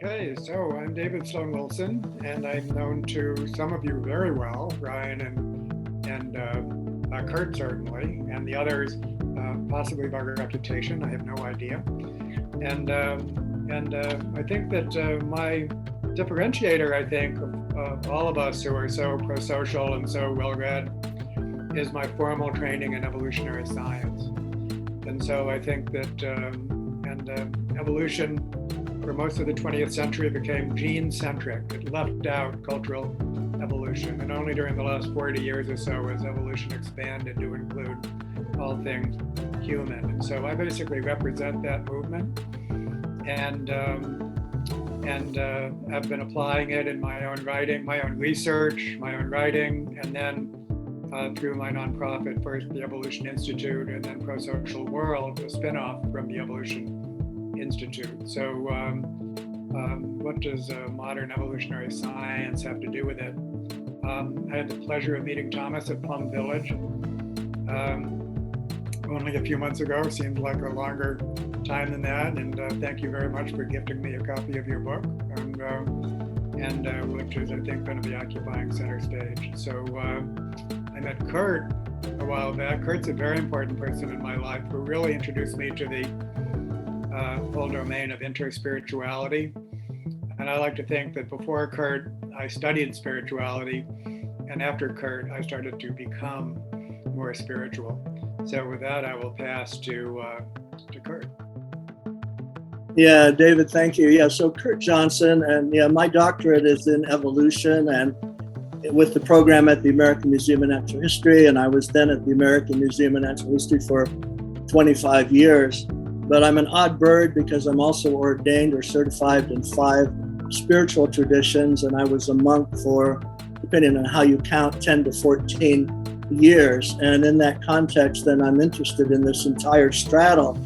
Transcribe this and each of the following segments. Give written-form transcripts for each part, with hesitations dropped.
Okay, so I'm David Sloan Wilson, and I'm known to some of you very well, Ryan and Kurt certainly, and the others possibly by reputation. I have no idea. And I think that my differentiator, I think, of all of us who are so pro-social and so well-read is my formal training in evolutionary science. And so I think that evolution for most of the 20th century became gene-centric. It left out cultural evolution. And only during the last 40 years or so has evolution expanded to include all things human. And so I basically represent that movement. And I've been applying it in my own writing, my own research, my own writing, and then through my nonprofit, first the Evolution Institute, and then Pro-Social World, a spinoff from the Evolution Institute. So what does modern evolutionary science have to do with it? I had the pleasure of meeting Thomas at Plum Village only a few months ago. Seemed like a longer time than that. And thank you very much for gifting me a copy of your book, and which is, I think, going to be occupying center stage. So I met Kurt a while back. Kurt's a very important person in my life who really introduced me to the whole domain of interspirituality. And I like to think that before Kurt, I studied spirituality, and after Kurt, I started to become more spiritual. So with that, I will pass to Kurt. Yeah, David, thank you. Yeah, so Kurt Johnson, and yeah, my doctorate is in evolution and with the program at the American Museum of Natural History, and I was then at the American Museum of Natural History for 25 years. But I'm an odd bird because I'm also ordained or certified in 5 spiritual traditions, and I was a monk for, depending on how you count, 10 to 14 years. And in that context, then I'm interested in this entire straddle,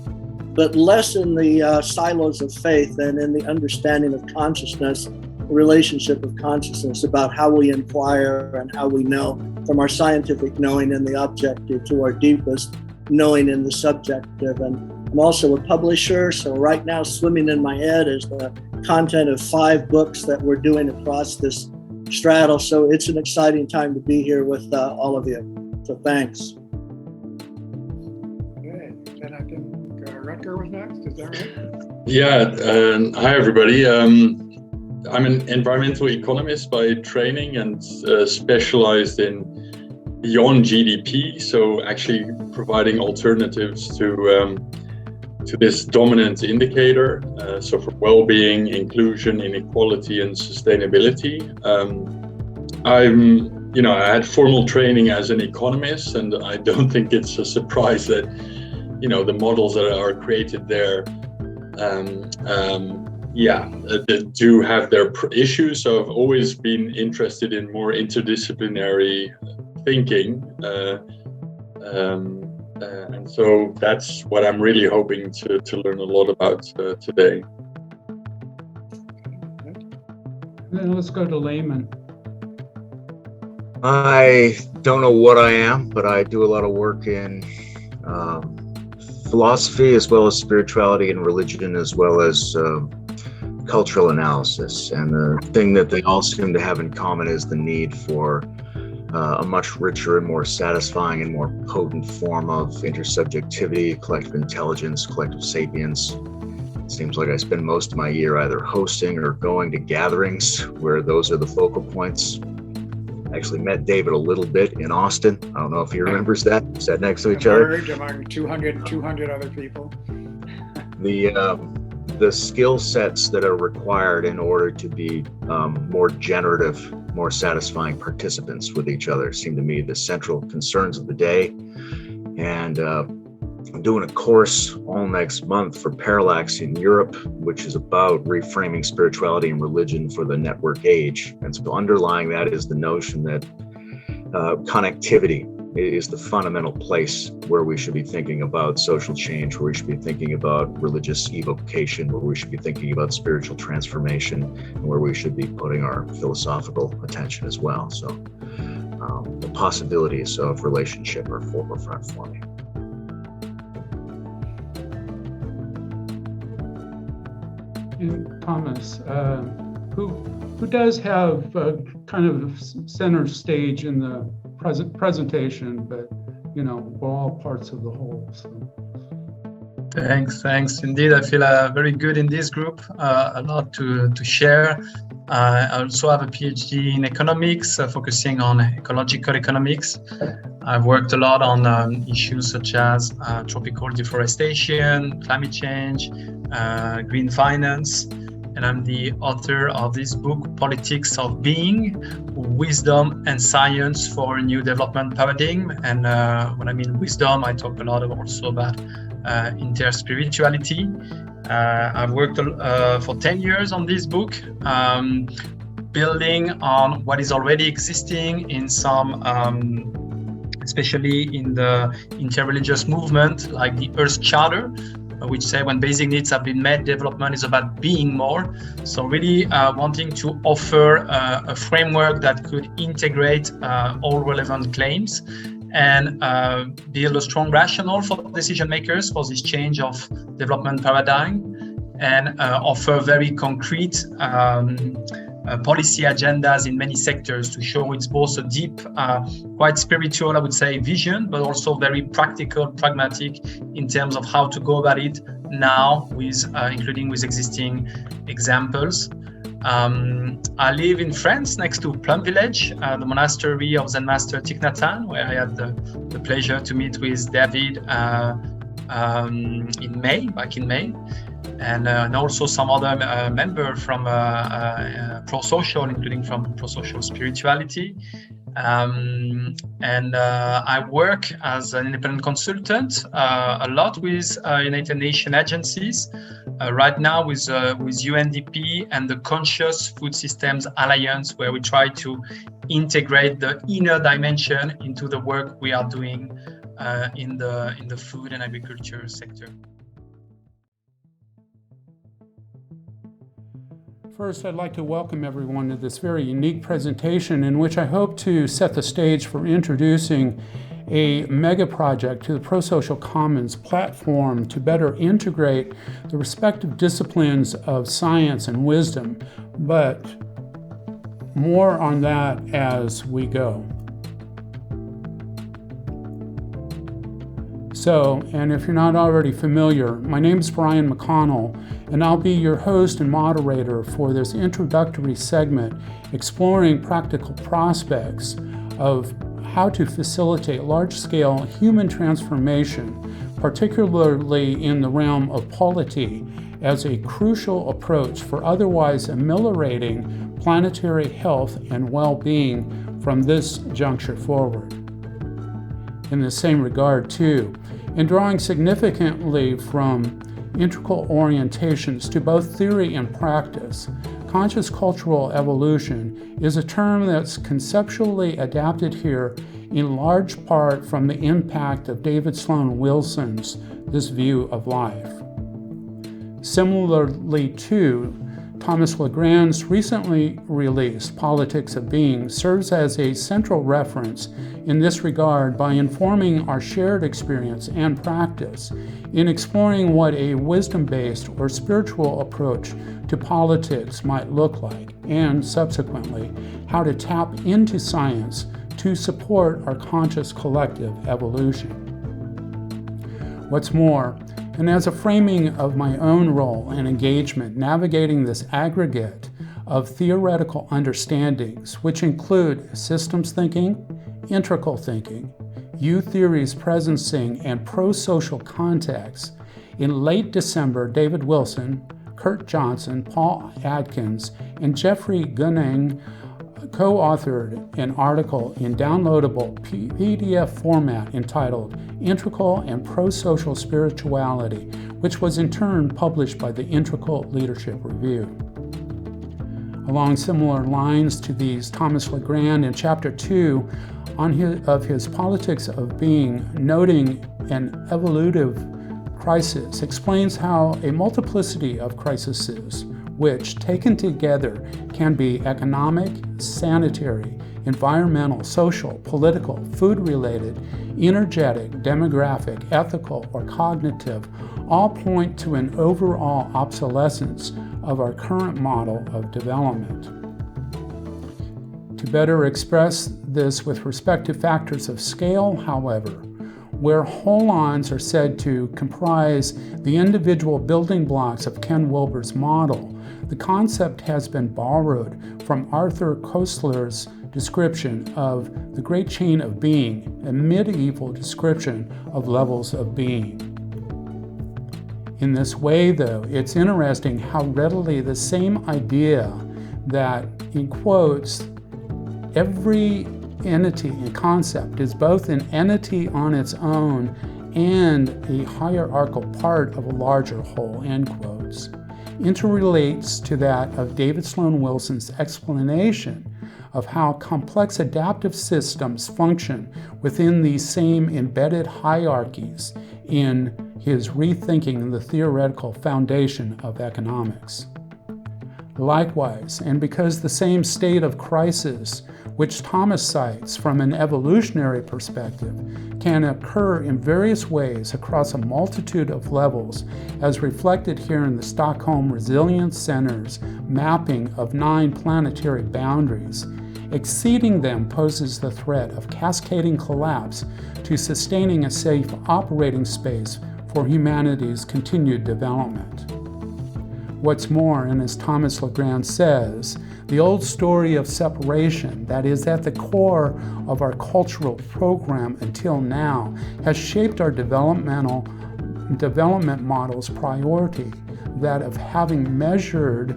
but less in the silos of faith than in the understanding of consciousness, the relationship of consciousness, about how we inquire and how we know, from our scientific knowing in the objective to our deepest knowing in the subjective. And I'm also a publisher, so right now swimming in my head is the content of 5 books that we're doing across this straddle. So it's an exciting time to be here with all of you. So thanks. Okay, then I think Rutger was next, is that right? Yeah, hi everybody. I'm an environmental economist by training and specialized in beyond GDP, so actually providing alternatives to this dominant indicator, so for well-being, inclusion, inequality, and sustainability. I had formal training as an economist, and I don't think it's a surprise that, the models that are created there, that do have their issues. So I've always been interested in more interdisciplinary thinking. And so that's what I'm really hoping to learn a lot about today. Then let's go to layman. I don't know what I am, but I do a lot of work in philosophy, as well as spirituality and religion, as well as cultural analysis. And the thing that they all seem to have in common is the need for a much richer and more satisfying and more potent form of intersubjectivity, collective intelligence, collective sapience. It seems like I spend most of my year either hosting or going to gatherings where those are the focal points. I actually met David a little bit in Austin. I don't know if he remembers that. We sat next to each other. Among 200 other people. The skill sets that are required in order to be more generative, more satisfying participants with each other seem to me the central concerns of the day. And I'm doing a course all next month for Parallax in Europe, which is about reframing spirituality and religion for the network age. And so underlying that is the notion that connectivity is the fundamental place where we should be thinking about social change, where we should be thinking about religious evocation, where we should be thinking about spiritual transformation, and where we should be putting our philosophical attention as well. So the possibilities of relationship are forefront for me. Thomas, who does have kind of center stage in the presentation, but we're all parts of the whole. So. Thanks. Indeed, I feel very good in this group. A lot to share. I also have a PhD in economics, focusing on ecological economics. I've worked a lot on issues such as tropical deforestation, climate change, green finance, and I'm the author of this book, Politics of Being, Wisdom and Science for a New Development Paradigm. And when I mean wisdom, I talk a lot also about interspirituality. I've worked for 10 years on this book, building on what is already existing in some, especially in the interreligious movement, like the Earth Charter, which say when basic needs have been met, development is about being more. So really wanting to offer a framework that could integrate all relevant claims and build a strong rationale for decision makers for this change of development paradigm, and offer very concrete policy agendas in many sectors to show it's both a deep, quite spiritual, I would say, vision, but also very practical, pragmatic in terms of how to go about it now, with including with existing examples. I live in France, next to Plum Village, the monastery of Zen Master Thich Nhat Hanh, where I had the pleasure to meet with David back in May. And also some other member from pro-social, including from pro-social spirituality. I work as an independent consultant a lot with United Nations agencies, right now with UNDP and the Conscious Food Systems Alliance, where we try to integrate the inner dimension into the work we are doing in the food and agriculture sector. First, I'd like to welcome everyone to this very unique presentation in which I hope to set the stage for introducing a mega project to the Pro-Social Commons platform to better integrate the respective disciplines of science and wisdom, but more on that as we go. So, and if you're not already familiar, my name is Brian McConnell, and I'll be your host and moderator for this introductory segment exploring practical prospects of how to facilitate large-scale human transformation, particularly in the realm of polity, as a crucial approach for otherwise ameliorating planetary health and well-being from this juncture forward. In the same regard, too, in drawing significantly from integral orientations to both theory and practice, conscious cultural evolution is a term that's conceptually adapted here in large part from the impact of David Sloan Wilson's This View of Life. Similarly, too, Thomas Legrand's recently released Politics of Being serves as a central reference in this regard by informing our shared experience and practice in exploring what a wisdom-based or spiritual approach to politics might look like, and subsequently, how to tap into science to support our conscious collective evolution. What's more, and as a framing of my own role and engagement navigating this aggregate of theoretical understandings, which include systems thinking, integral thinking, U-theories presencing, and pro-social contexts, in late December, David Wilson, Kurt Johnson, Paul Adkins, and Jeffrey Gunning co-authored an article in downloadable PDF format entitled Integral and Pro-Social Spirituality, which was in turn published by the Integral Leadership Review. Along similar lines to these, Thomas Legrand in Chapter 2 of his Politics of Being, noting an evolutive crisis, explains how a multiplicity of crises, which taken together can be economic, sanitary, environmental, social, political, food-related, energetic, demographic, ethical, or cognitive, all point to an overall obsolescence of our current model of development. To better express this with respect to factors of scale, however, where holons are said to comprise the individual building blocks of Ken Wilber's model, the concept has been borrowed from Arthur Koestler's description of the great chain of being, a medieval description of levels of being. In this way, though, it's interesting how readily the same idea that, in quotes, every entity and concept is both an entity on its own and a hierarchical part of a larger whole, end quotes, interrelates to that of David Sloan Wilson's explanation of how complex adaptive systems function within these same embedded hierarchies in his Rethinking the Theoretical Foundation of Economics. Likewise, and because the same state of crisis which Thomas cites from an evolutionary perspective can occur in various ways across a multitude of levels, as reflected here in the Stockholm Resilience Center's mapping of 9 planetary boundaries, exceeding them poses the threat of cascading collapse to sustaining a safe operating space for humanity's continued development. What's more, and as Thomas Legrand says, the old story of separation that is at the core of our cultural program until now has shaped our development model's priority, that of having measured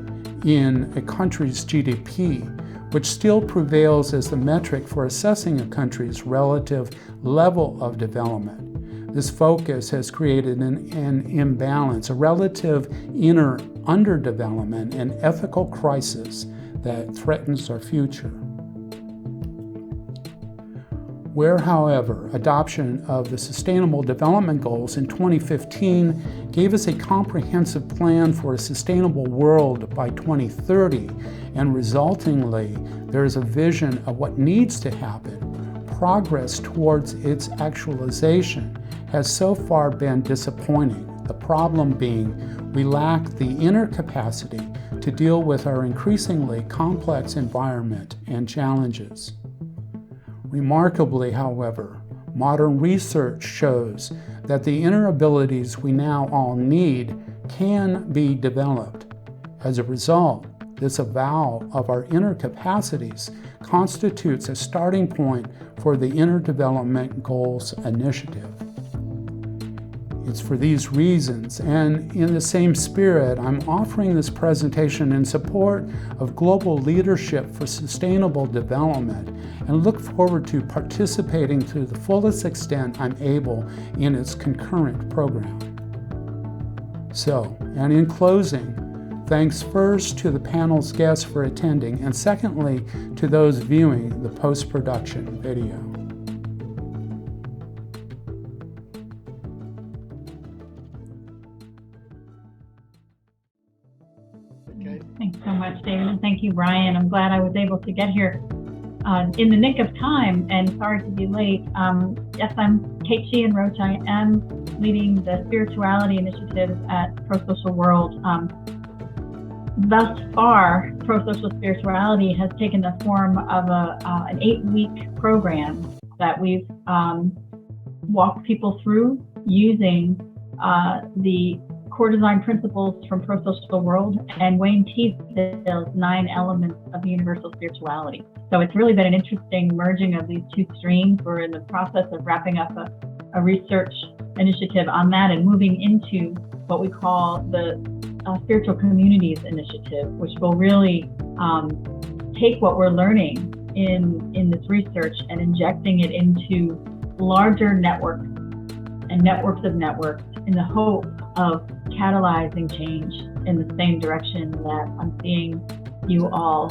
in a country's GDP, which still prevails as the metric for assessing a country's relative level of development. This focus has created an imbalance, a relative inner underdevelopment, and ethical crisis that threatens our future. Where, however, adoption of the Sustainable Development Goals in 2015 gave us a comprehensive plan for a sustainable world by 2030, and resultingly, there is a vision of what needs to happen, progress towards its actualization has so far been disappointing. The problem being we lack the inner capacity to deal with our increasingly complex environment and challenges. Remarkably, however, modern research shows that the inner abilities we now all need can be developed. As a result, this avowal of our inner capacities constitutes a starting point for the Inner Development Goals Initiative. It's for these reasons, and in the same spirit, I'm offering this presentation in support of global leadership for sustainable development, and look forward to participating to the fullest extent I'm able in its concurrent program. So, and in closing, thanks first to the panel's guests for attending, and secondly, to those viewing the post-production video. Thanks so much, David, and thank you, Brian. I'm glad I was able to get here in the nick of time, and sorry to be late. Yes, I'm Kate Sheehan Roach. I am leading the spirituality initiative at Pro-Social World. Thus far, Pro-Social Spirituality has taken the form of an 8-week program that we've walked people through using the core design principles from Pro-Social World and Wayne Teasdale's 9 elements of universal spirituality. So it's really been an interesting merging of these 2 streams. We're in the process of wrapping up a research initiative on that and moving into what we call the Spiritual Communities Initiative, which will really take what we're learning in this research and injecting it into larger networks and networks of networks in the hope of catalyzing change in the same direction that I'm seeing you all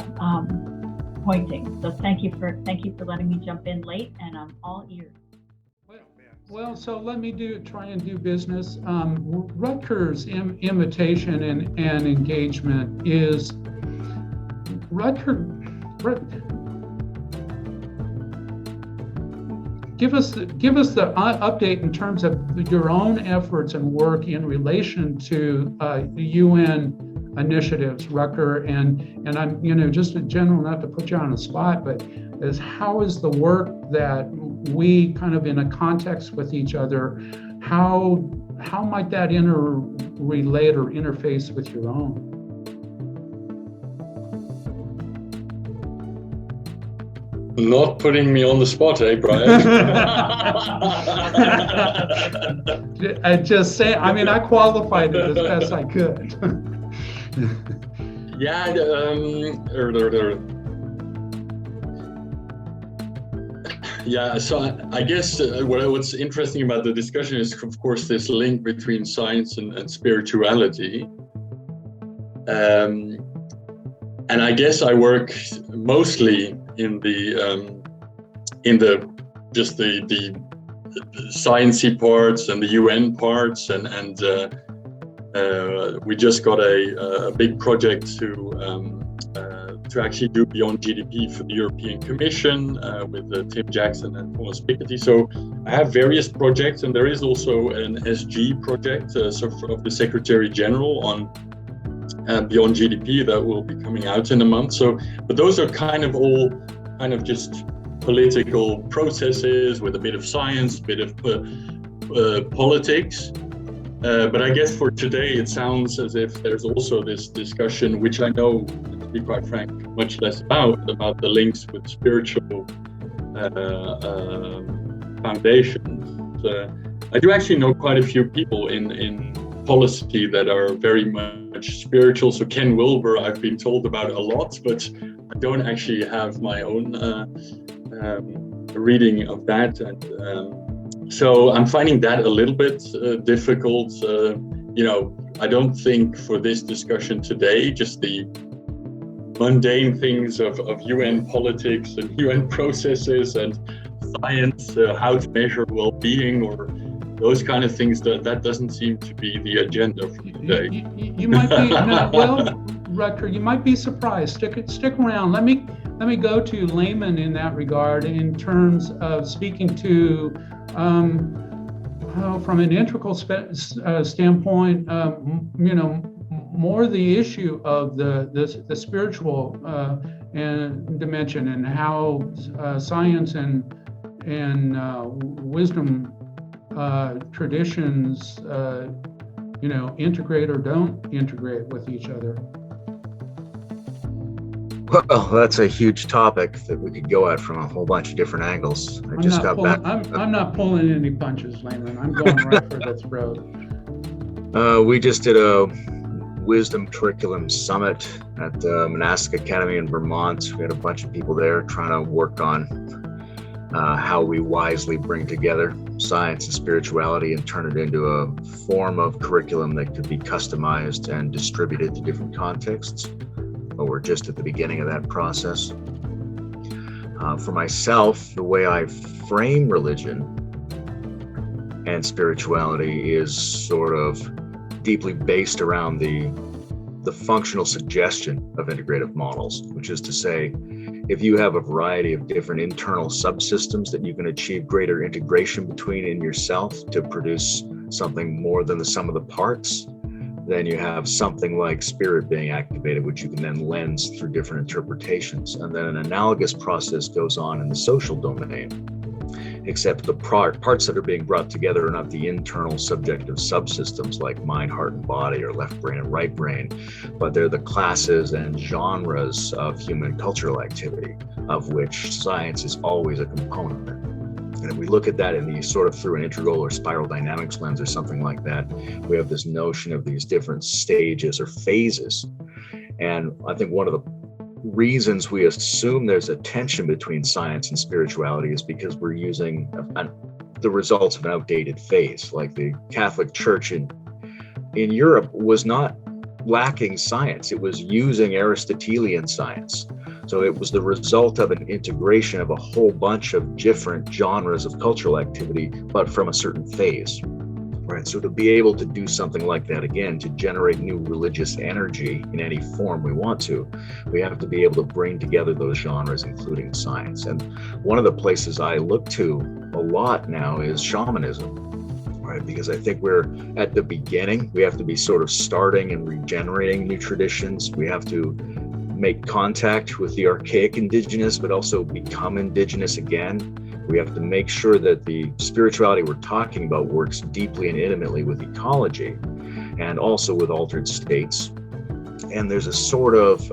pointing. So thank you for letting me jump in late, and I'm all ears. Well, so let me try and do business. Rutgers' invitation and engagement is give us the update in terms of your own efforts and work in relation to the UN initiatives, Rutger, and I'm, just in general, not to put you on the spot, but how is the work that we kind of in a context with each other, how might that interrelate or interface with your own? Not putting me on the spot, eh, Brian? I just say, I qualified it as best I could. Yeah, yeah. So I guess what's interesting about the discussion is, of course, this link between science and spirituality. And I guess I work mostly in the sciencey parts and the UN parts, and we just got a big project to actually do Beyond GDP for the European Commission with Tim Jackson and Thomas Piketty. So I have various projects, and there is also an SG project of the Secretary General on Beyond GDP that will be coming out in a month. So, but those are kind of just political processes with a bit of science, a bit of politics. But I guess for today, it sounds as if there's also this discussion, which I know, to be quite frank, much less about the links with spiritual foundations. I do actually know quite a few people in policy that are very much spiritual. So Ken Wilber, I've been told about a lot, but I don't actually have my own reading of that. And so I'm finding that a little bit difficult. I don't think for this discussion today, just the mundane things of UN politics and UN processes and science, how to measure well-being or those kind of things, that doesn't seem to be the agenda for today. You might be, Rutger, you might be surprised. Stick around. Let me go to layman in that regard in terms of speaking to, from an integral standpoint, more the issue of the spiritual and dimension and how science and wisdom traditions, integrate or don't integrate with each other. Well, that's a huge topic that we could go at from a whole bunch of different angles. I'm not pulling any punches, Layman. I'm going right for the throat. We just did a wisdom curriculum summit at the Monastic Academy in Vermont. We had a bunch of people there trying to work on how we wisely bring together science and spirituality and turn it into a form of curriculum that could be customized and distributed to different contexts. But we're just at the beginning of that process. For myself, the way I frame religion and spirituality is sort of deeply based around the functional suggestion of integrative models, which is to say, if you have a variety of different internal subsystems that you can achieve greater integration between in yourself to produce something more than the sum of the parts, then you have something like spirit being activated, which you can then lens through different interpretations. And then an analogous process goes on in the social domain, except the parts that are being brought together are not the internal subjective subsystems like mind, heart, and body, or left brain and right brain, but they're the classes and genres of human cultural activity, of which science is always a component. And if we look at that in the sort of through an integral or spiral dynamics lens or something like that, we have this notion of these different stages or phases. And I think one of the reasons we assume there's a tension between science and spirituality is because we're using the results of an outdated phase. Like the Catholic Church in Europe was not lacking science, it was using Aristotelian science. So it was the result of an integration of a whole bunch of different genres of cultural activity, but from a certain phase. Right, so to be able to do something like that again, to generate new religious energy in any form we want to, we have to be able to bring together those genres, including science. And one of the places I look to a lot now is shamanism, right? Because I think we're at the beginning. We have to be sort of starting and regenerating new traditions. We have to make contact with the archaic indigenous, but also become indigenous again. We have to make sure that the spirituality we're talking about works deeply and intimately with ecology and also with altered states. And there's a sort of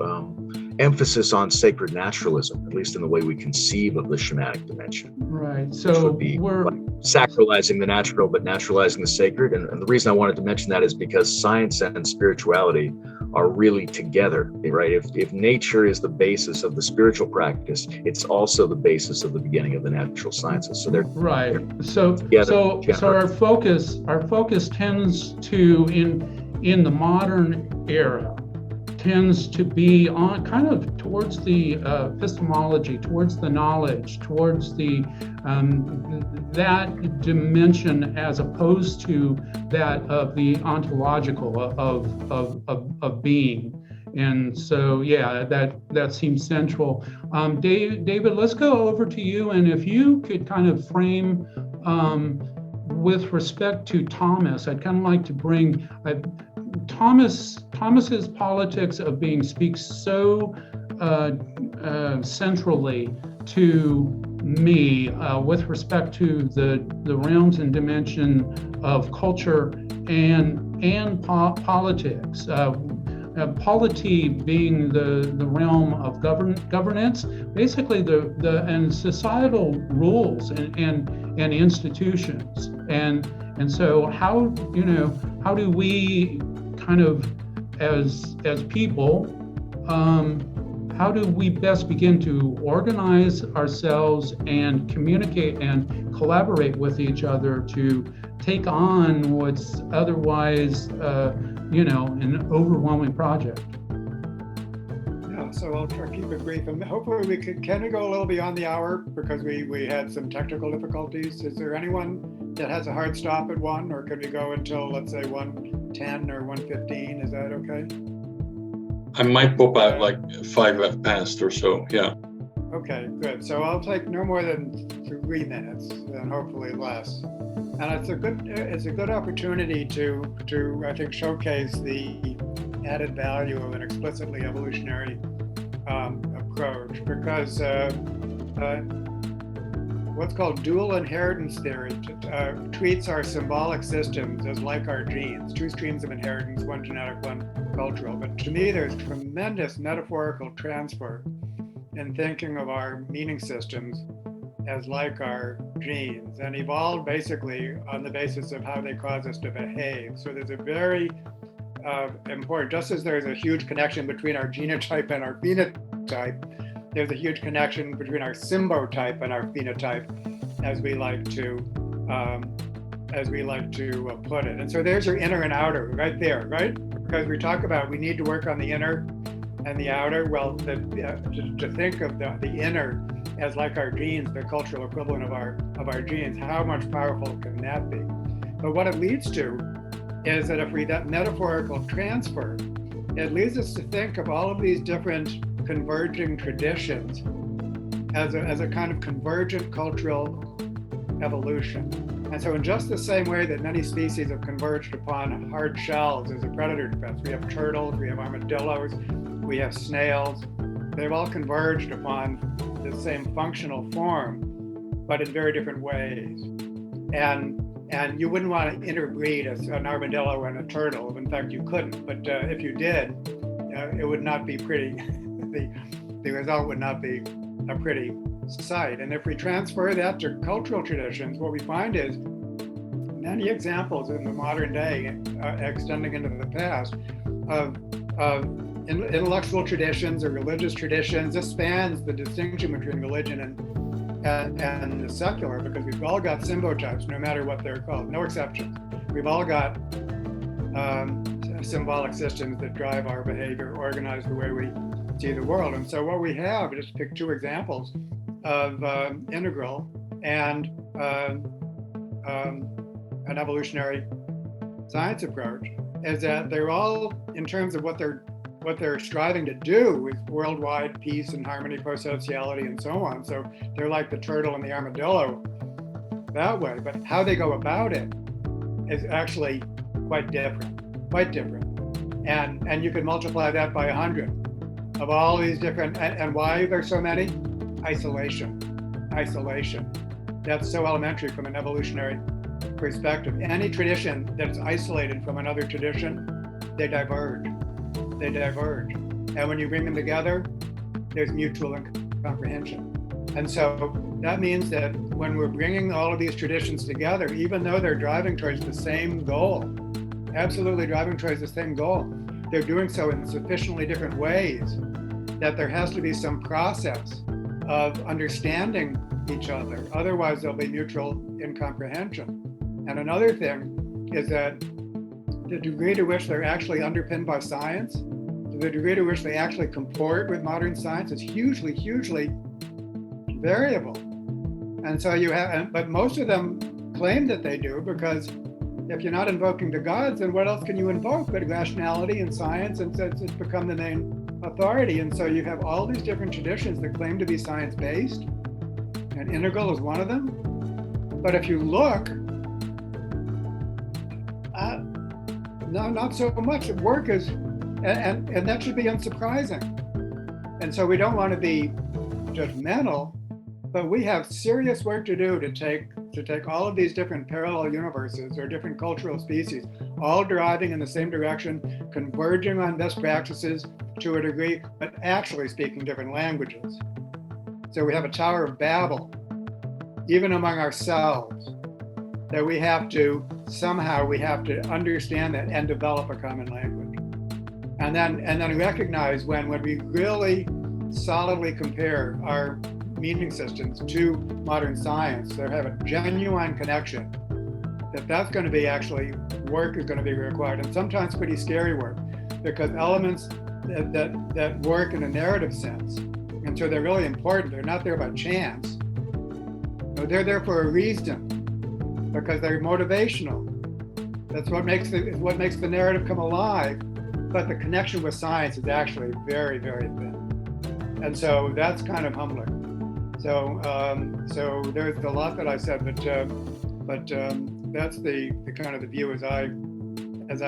emphasis on sacred naturalism, at least in the way we conceive of the shamanic dimension. Right. Which So would be like sacralizing the natural, but naturalizing the sacred. And the reason I wanted to mention that is because science and spirituality are really together, right? If nature is the basis of the spiritual practice, it's also the basis of the beginning of the natural sciences. So they're right. They're So together. our focus tends to in the modern era tends to be on kind of towards the epistemology, towards the knowledge, towards the that dimension, as opposed to that of the ontological of being. And so, yeah, that seems central. David, let's go over to you, and if you could kind of frame with respect to Thomas, I'd kind of like to bring Thomas's politics of being speaks so centrally to me with respect to the realms and dimension of culture and politics. Polity being the realm of governance, basically and societal rules and institutions, and so how do we kind of as people, how do we best begin to organize ourselves and communicate and collaborate with each other to take on what's otherwise an overwhelming project? Yeah, so I'll try to keep it brief, and hopefully we can we go a little beyond the hour because we had some technical difficulties. Is there anyone that has a hard stop at 1, or could we go until, let's say, 1:10 or 1:15? Is that okay? I might pop out like 5 past or so. Yeah. Okay, good. So I'll take no more than 3 minutes, and hopefully less. And it's a good opportunity to I think showcase the added value of an explicitly evolutionary approach, because what's called dual inheritance theory treats our symbolic systems as like our genes, 2 streams of inheritance, one genetic, one cultural. But to me, there's tremendous metaphorical transfer in thinking of our meaning systems as like our genes, and evolved basically on the basis of how they cause us to behave. So there's a very important, just as there's a huge connection between our genotype and our phenotype, there's a huge connection between our symbotype and our phenotype, as we like to put it. And so there's your inner and outer right there, right? Because we talk about we need to work on the inner and the outer. Well, to think of the inner as like our genes, the cultural equivalent of our genes, how much powerful can that be? But what it leads to is that if that metaphorical transfer, it leads us to think of all of these different converging traditions as a kind of convergent cultural evolution. And so in just the same way that many species have converged upon hard shells as a predator defense, we have turtles, we have armadillos, we have snails, they've all converged upon the same functional form, but in very different ways. And you wouldn't want to interbreed an armadillo and a turtle. In fact, you couldn't, but if you did, it would not be pretty. The result would not be a pretty sight. And if we transfer that to cultural traditions, what we find is many examples in the modern day, extending into the past, of intellectual traditions or religious traditions. This spans the distinction between religion and the secular, because we've all got symbotypes, no matter what they're called, no exceptions. We've all got symbolic systems that drive our behavior, organize the way we see the world. And so what we have, just pick 2 examples of integral and an evolutionary science approach, is that they're all, in terms of what they're striving to do with worldwide peace and harmony, pro-sociality, and so on. So they're like the turtle and the armadillo that way, but how they go about it is actually quite different. And you can multiply that by 100 of all these different, and why there's so many? Isolation. That's so elementary from an evolutionary perspective. Any tradition that's isolated from another tradition, they diverge. And when you bring them together, there's mutual comprehension. And so that means that when we're bringing all of these traditions together, even though they're driving towards the same goal, absolutely driving towards the same goal, they're doing so in sufficiently different ways that there has to be some process of understanding each other. Otherwise, there'll be mutual incomprehension. And another thing is that the degree to which they're actually underpinned by science, the degree to which they actually comport with modern science is hugely variable. And so you have, but most of them claim that they do, because if you're not invoking the gods, then what else can you invoke but rationality and science? And so it's become the main authority. And so you have all these different traditions that claim to be science-based, and integral is one of them. But if you look, no, not so much. Work is, and that should be unsurprising. And so we don't want to be judgmental, but we have serious work to do to take all of these different parallel universes or different cultural species, all driving in the same direction, converging on best practices to a degree, but actually speaking different languages. So we have a Tower of Babel, even among ourselves, that we have to understand that and develop a common language. And then recognize when we really solidly compare our meaning systems to modern science, they have a genuine connection, that's going to be actually, work is going to be required, and sometimes pretty scary work, because elements that work in a narrative sense, and so they're really important. They're not there by chance. No, they're there for a reason, because they're motivational. That's what makes the narrative come alive. But the connection with science is actually very, very thin, and so that's kind of humbling. So there's a lot that I said, but that's the kind of the view as I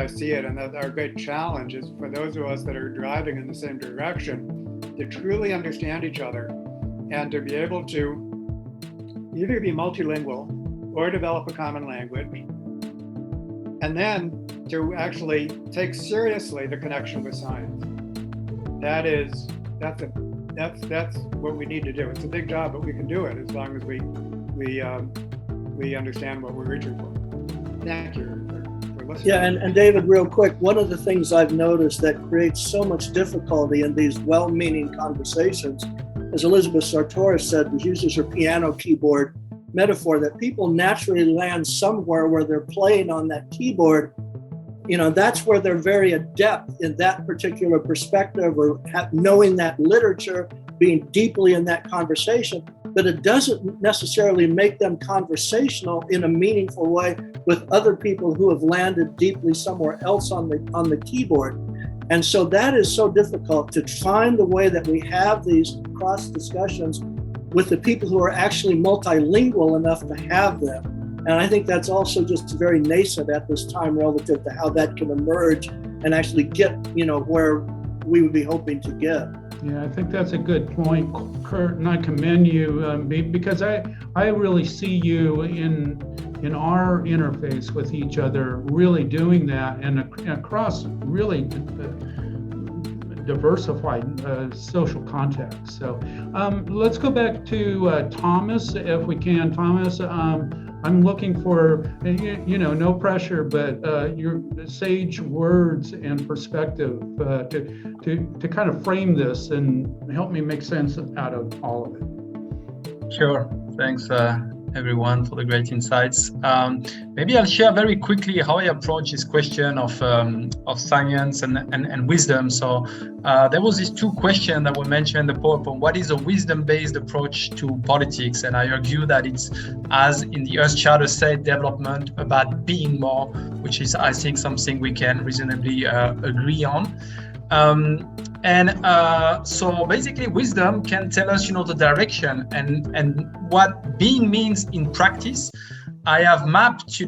see it, and that our great challenge is for those of us that are driving in the same direction to truly understand each other and to be able to either be multilingual or develop a common language, and then to actually take seriously the connection with science. That's what we need to do. It's a big job, but we can do it as long as we understand what we're reaching for. Thank you for listening. Yeah, and David, real quick, one of the things I've noticed that creates so much difficulty in these well-meaning conversations, as Elizabeth Sartoris said, uses her piano keyboard metaphor, that people naturally land somewhere where they're playing on that keyboard. That's where they're very adept in that particular perspective, or knowing that literature, being deeply in that conversation, but it doesn't necessarily make them conversational in a meaningful way with other people who have landed deeply somewhere else on the keyboard. And so that is so difficult, to find the way that we have these cross discussions with the people who are actually multilingual enough to have them. And I think that's also just very nascent at this time relative to how that can emerge and actually get, where we would be hoping to get. Yeah, I think that's a good point, Kurt, and I commend you because I really see you in our interface with each other, really doing that, and across really diversified social contexts. So let's go back to Thomas, if we can. Thomas, I'm looking for, no pressure, but your sage words and perspective to kind of frame this and help me make sense out of all of it. Sure. Thanks, everyone, for the great insights. Maybe I'll share very quickly how I approach this question of science and wisdom. So there was these two questions that were mentioned in the PowerPoint. What is a wisdom-based approach to politics? And I argue that it's, as in the Earth Charter said, development about being more, which is, I think, something we can reasonably agree on. So basically, wisdom can tell us, the direction and what being means in practice. I have mapped, a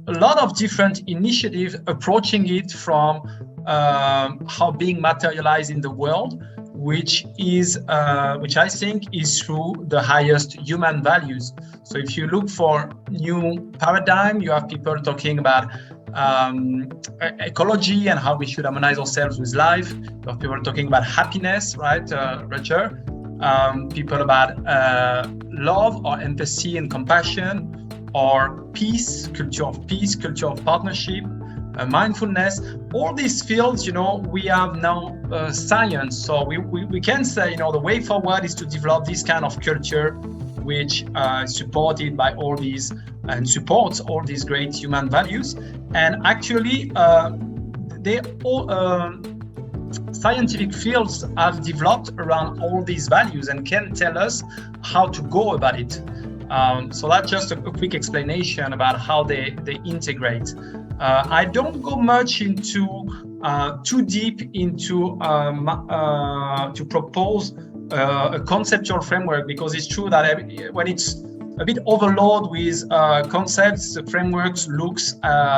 lot of different initiatives approaching it from how being materialized in the world, which I think is through the highest human values. So if you look for new paradigm, you have people talking about ecology and how we should harmonize ourselves with life. You have people talking about happiness, right, Roger? People about love or empathy and compassion, or peace, culture of partnership, mindfulness. All these fields, we have now science. So we can say, the way forward is to develop this kind of culture, which is supported by all these and supports all these great human values. And actually, they all scientific fields have developed around all these values and can tell us how to go about it. So that's just a quick explanation about how they integrate. I don't go much into too deep into to propose a conceptual framework, because it's true that when it's a bit overloaded with concepts, the frameworks looks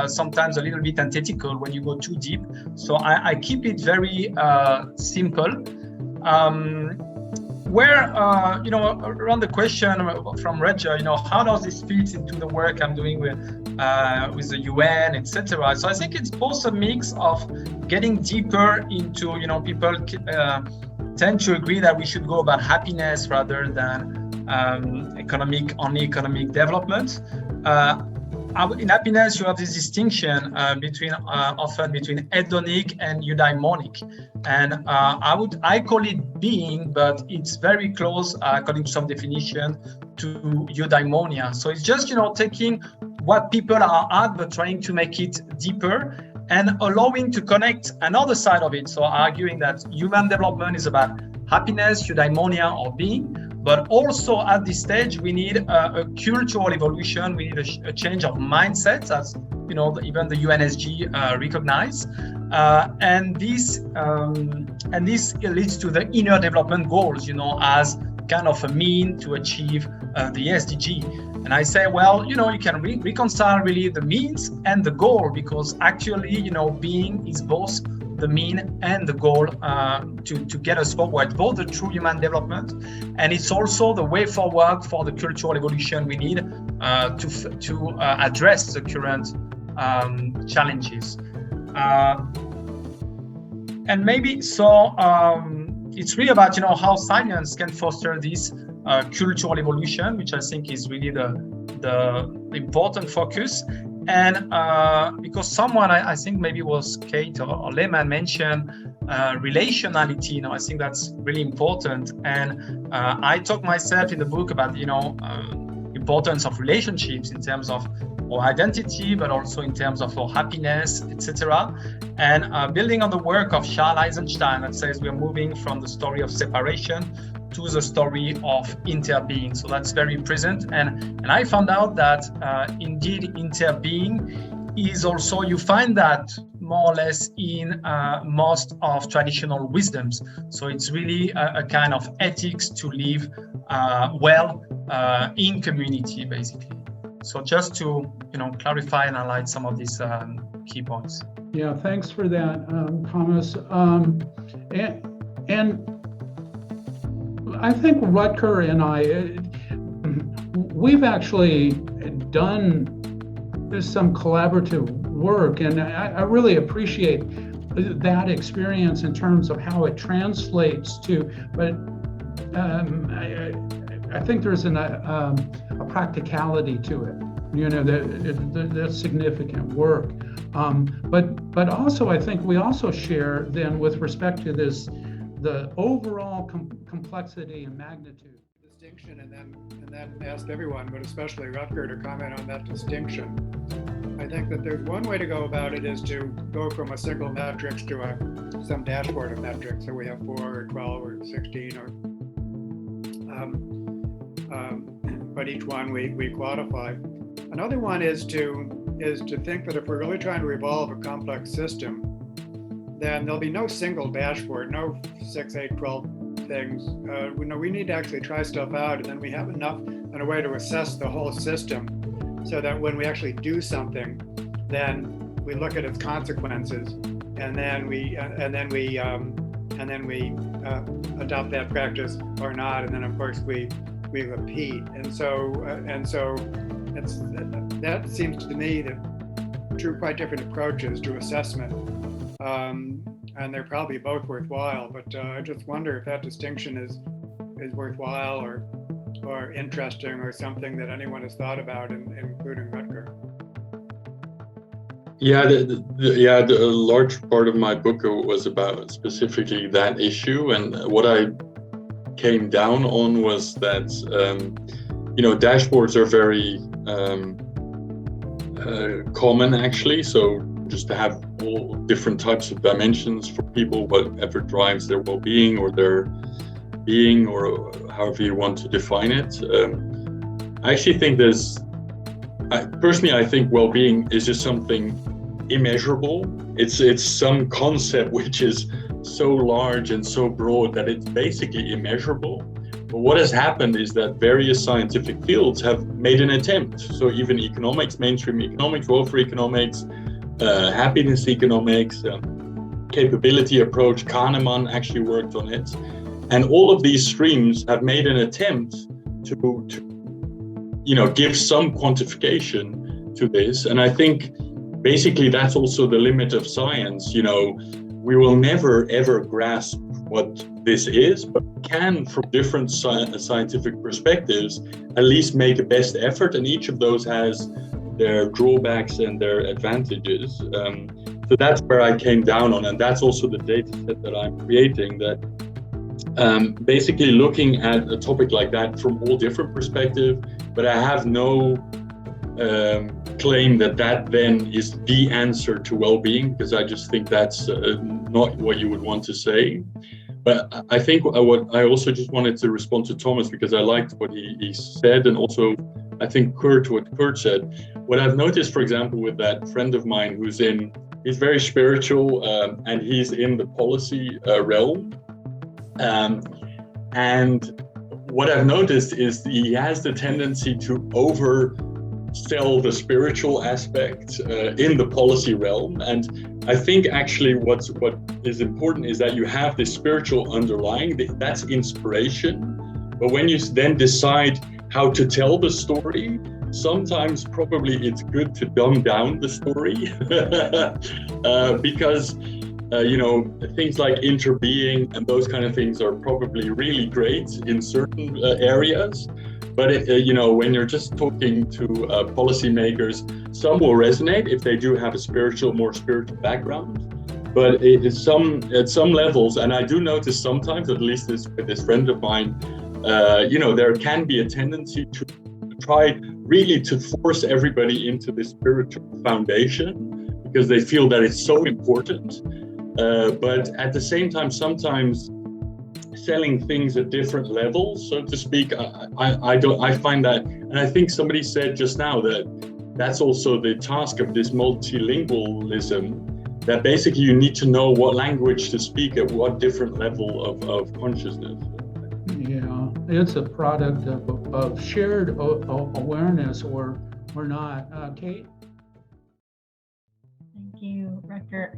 sometimes a little bit antithetical when you go too deep. So I keep it very simple. Around the question from Roger, how does this fit into the work I'm doing with the UN, etc. So I think it's both a mix of getting deeper into, people tend to agree that we should go about happiness rather than economic development. In happiness, you have this distinction often between hedonic and eudaimonic, and I call it being, but it's very close, according to some definition, to eudaimonia. So it's just taking what people are at, but trying to make it deeper and allowing to connect another side of it. So arguing that human development is about happiness, eudaimonia, or being. But also at this stage, we need a cultural evolution. We need a change of mindset, as even the UNSG recognize, and this leads to the inner development goals, as kind of a mean to achieve the SDG. And I say, well, you can reconcile really the means and the goal, because actually, being is both the mean and the goal to get us forward, both the true human development, and it's also the way forward for the cultural evolution we need to address the current challenges. And maybe so it's really about how science can foster this cultural evolution, which I think is really the important focus. And because someone, I think maybe it was Kate or Lehman, mentioned relationality, I think that's really important. And I talk myself in the book about, importance of relationships in terms of our identity, but also in terms of our happiness, etc. And building on the work of Charles Eisenstein that says we're moving from the story of separation to the story of interbeing. So that's very present. And I found out that indeed interbeing is also, you find that more or less in most of traditional wisdoms. So it's really a kind of ethics to live well in community, basically. So just to clarify and highlight some of these key points. Yeah, thanks for that, Thomas. And I think Rutger and I, we've actually done some collaborative work, and I really appreciate that experience in terms of how it translates to, but I think there's a practicality to it, that's significant work. But also I think we also share then with respect to this, the overall complexity and magnitude. Distinction, and then ask everyone, but especially Rutger, to comment on that distinction. I think that there's one way to go about it is to go from a single matrix to some dashboard of metrics. So we have 4 or 12 or 16 or but each one we quantify. Another one is to think that if we're really trying to evolve a complex system, then there'll be no single dashboard, no 6, 8, 12 things. We need to actually try stuff out, and then we have enough and a way to assess the whole system, so that when we actually do something, then we look at its consequences, and then we adopt that practice or not, and then of course we repeat. And so that seems to me that two quite different approaches to assessment, and they're probably both worthwhile. But I just wonder if that distinction is worthwhile or interesting, or something that anyone has thought about, including Rutger. Yeah, the large part of my book was about specifically that issue, and what I came down on was that dashboards are very common actually. So just to have all different types of dimensions for people, whatever drives their well-being or their being, or however you want to define it. I actually think I think well-being is just something immeasurable. It's some concept which is so large and so broad that it's basically immeasurable. But what has happened is that various scientific fields have made an attempt. So even economics, mainstream economics, welfare economics, happiness economics, capability approach, Kahneman actually worked on it. And all of these streams have made an attempt to give some quantification to this. And I think basically that's also the limit of science. We will never ever grasp what this is, but can, from different scientific perspectives, at least make a best effort. And each of those has their drawbacks and their advantages. So that's where I came down on, and that's also the data set that I'm creating, that basically looking at a topic like that from all different perspectives, but I have no claim that then is the answer to well-being, because I just think that's not what you would want to say. But I think what I also just wanted to respond to Thomas, because I liked what he said, and also I think what Kurt said. What I've noticed, for example, with that friend of mine he's very spiritual, and he's in the policy realm. And what I've noticed is he has the tendency to oversell the spiritual aspect in the policy realm. And I think actually what is important is that you have this spiritual underlying, that's inspiration. But when you then decide how to tell the story, sometimes probably it's good to dumb down the story because things like interbeing and those kind of things are probably really great in certain areas. But when you're just talking to policymakers, some will resonate if they do have a more spiritual background. But at some levels, and I do notice sometimes, at least with this friend of mine, there can be a tendency to try really to force everybody into this spiritual foundation because they feel that it's so important. But at the same time, sometimes selling things at different levels, so to speak, I find that, and I think somebody said just now that that's also the task of this multilingualism, that basically you need to know what language to speak at what different level of consciousness. Yeah, it's a product of shared awareness or not. Kate? Thank you, Rutger.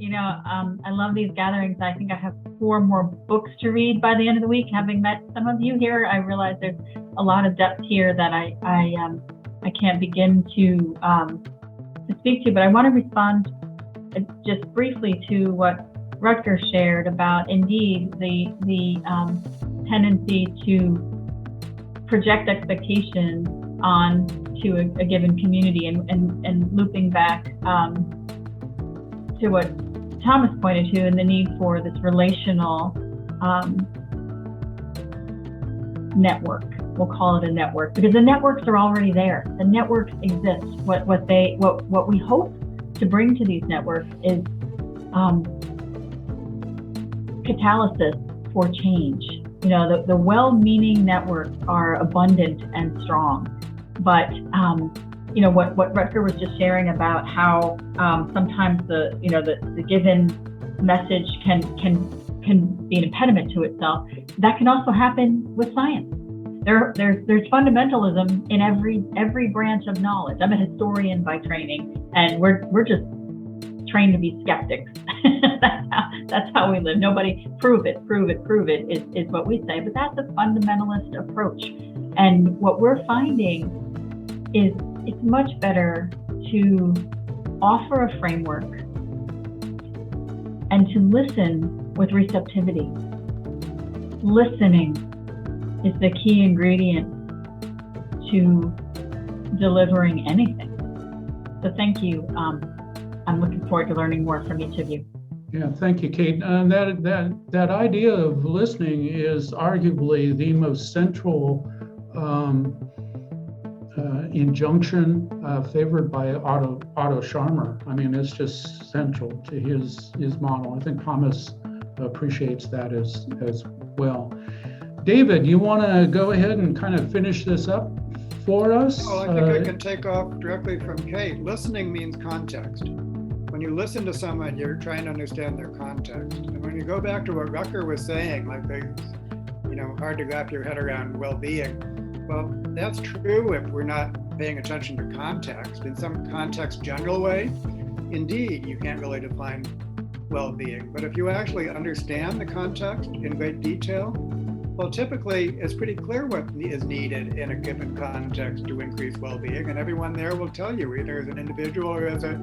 I love these gatherings. I think I have 4 more books to read by the end of the week. Having met some of you here, I realize there's a lot of depth here that I can't begin to speak to. But I want to respond just briefly to what Rutger shared about, indeed, the tendency to project expectations on to a given community, and looping back to what Thomas pointed to, and the need for this relational network. We'll call it a network because the networks are already there. The networks exist. What we hope to bring to these networks is catalysis for change. The well-meaning networks are abundant and strong, but what Rutger was just sharing about how sometimes the given message can be an impediment to itself. That can also happen with science. There's fundamentalism in every branch of knowledge. I'm a historian by training, and we're just trained to be skeptics. That's how we live. Nobody prove it is what we say, but that's a fundamentalist approach. And what we're finding is it's much better to offer a framework and to listen with receptivity. Listening is the key ingredient to delivering anything. So thank you. I'm looking forward to learning more from each of you. Yeah, thank you, Kate. That idea of listening is arguably the most central injunction favored by Otto Scharmer. I mean, it's just central to his model. I think Thomas appreciates that as well. David, you want to go ahead and kind of finish this up for us? Well, I think I can take off directly from Kate. Listening means context. When you listen to someone, you're trying to understand their context. And when you go back to what Rucker was saying, like hard to wrap your head around well-being. Well, that's true if we're not paying attention to context. In some context general way, indeed, you can't really define well-being. But if you actually understand the context in great detail, well, typically it's pretty clear what is needed in a given context to increase well-being, and everyone there will tell you, either as an individual or as a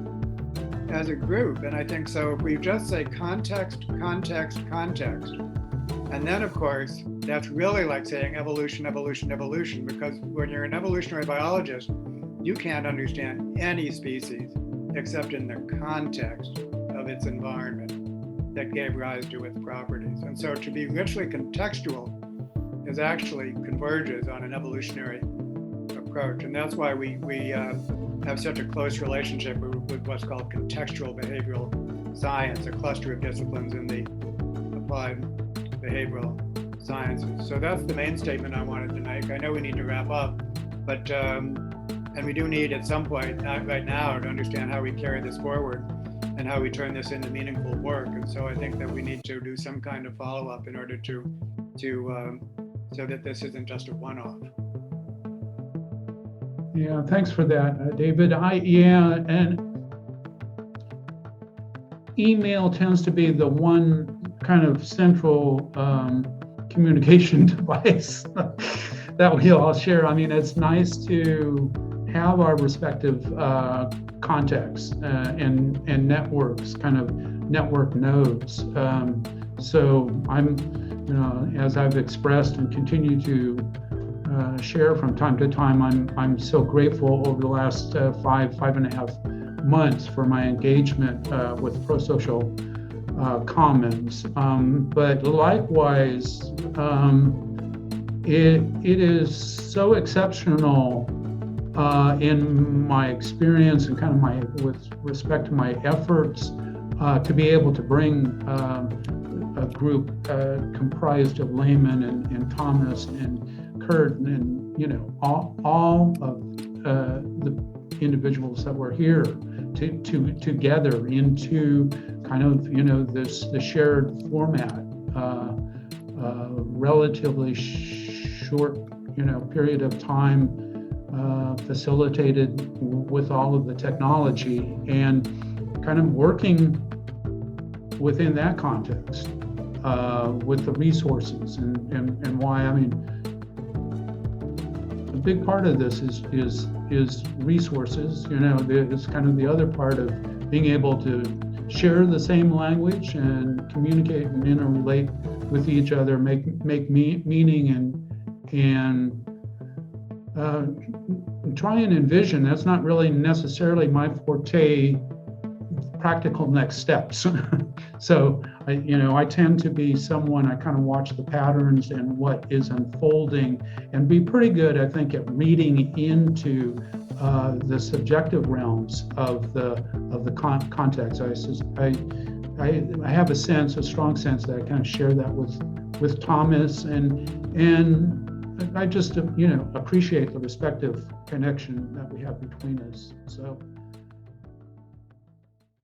group. And I think so if we just say context, context, context, and then of course, that's really like saying evolution, evolution, evolution, because when you're an evolutionary biologist, you can't understand any species except in the context of its environment that gave rise to its properties. And so to be richly contextual is actually converges on an evolutionary approach. And that's why we have such a close relationship with what's called contextual behavioral science, a cluster of disciplines in the applied behavioral sciences. So that's the main statement I wanted to make. I know we need to wrap up, but and we do need at some point, not right now, to understand how we carry this forward and how we turn this into meaningful work. And so I think that we need to do some kind of follow-up in order to so that this isn't just a one-off. Yeah, thanks for that, David. And email tends to be the one kind of central communication device that we all share. I mean, it's nice to have our respective contexts and networks, kind of network nodes. So I'm, as I've expressed and continue to share from time to time, I'm so grateful over the last 5.5 months for my engagement with Pro-Social Commons. But likewise, it is so exceptional in my experience and kind of with respect to my efforts to be able to bring a group comprised of Layman and Thomas and Kurt and all of the individuals that were here together into kind of the shared format, relatively short period of time, facilitated with all of the technology, and kind of working within that context with the resources and why. I mean, a big part of this is resources. It's kind of the other part of being able to share the same language and communicate and interrelate with each other, make meaning and try and envision. That's not really necessarily my forte, practical next steps. So I tend to be someone, I kind of watch the patterns and what is unfolding and be pretty good, I think, at reading into the subjective realms of the context. I have a strong sense that I kind of share that with Thomas, and I just appreciate the respective connection that we have between us. So